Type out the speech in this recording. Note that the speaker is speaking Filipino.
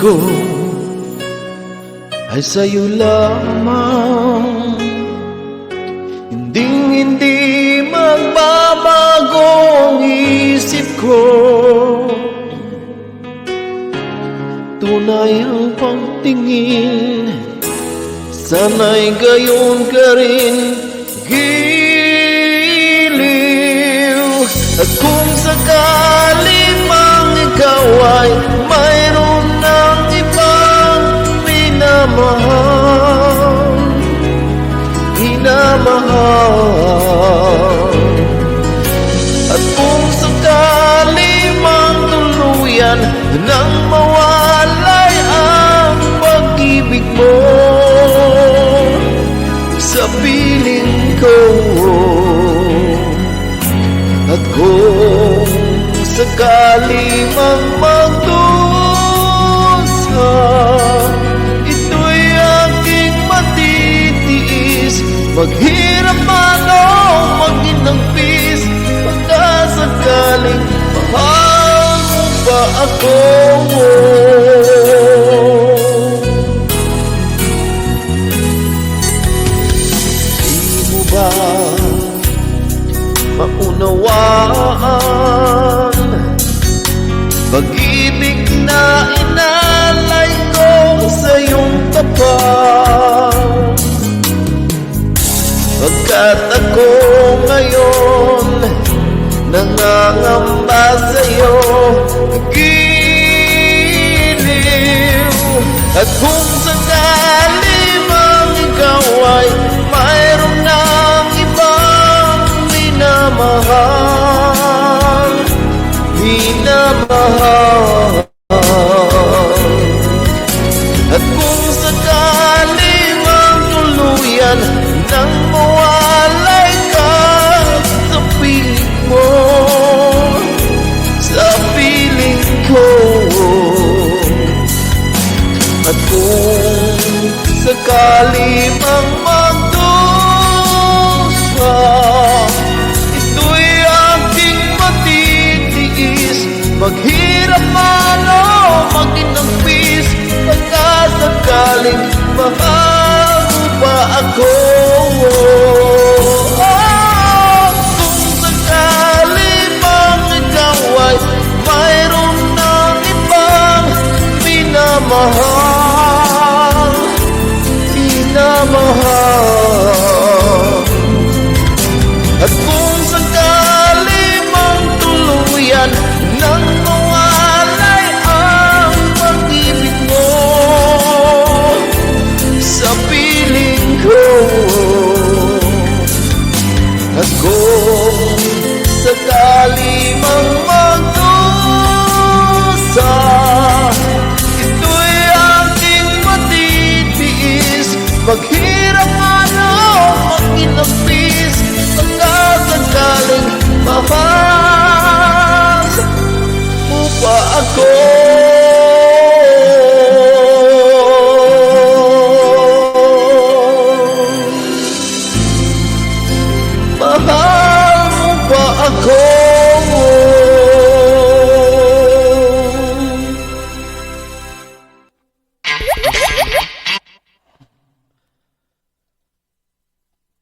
ko ay sa'yo lamang. Hindi magbabago ang isip ko. Tunay ang pagtingin, sana'y gayon ka rin giliw. At kung sakali mang ikaw ay mayroon ng ibang minamahal, hinamahal. At kung sakali mang tuluyan nang mawalay ang pag-ibig mo sa piling ko, at kung sakali mang magdusa, ito'y aking matitiis. Maghirap man o maginagpis, pagkasakaling mahal mo ba ako? Di mo ba maunawaan pag-ibig na inalay ko sa iyong tapat? Pagkat ako ngayon nangangamba sa'yo, giliw. At kung sakali mang ikaw ay mayroon ng ibang minamahal, minamahal. At kung sakali mang tuluyan nang mawalay ka sa piling mo, sa piling ko, at kung sakali mang magdusa, ito'y aking matitiis. Maghirap man o maginagpis, pagkasakaling mahal mo ba ako? Kung sakali mang ikaw ay mayroon ng ibang minamahal, minamahal. At kung sakali mang tuluyan nang mawalay ang pag-ibig mo sa piling ko, at kung sakali mang magdusa, ito'y aking matitiis. Maghirap man o maginagpis, pagkasakaling mahal mo pa ako?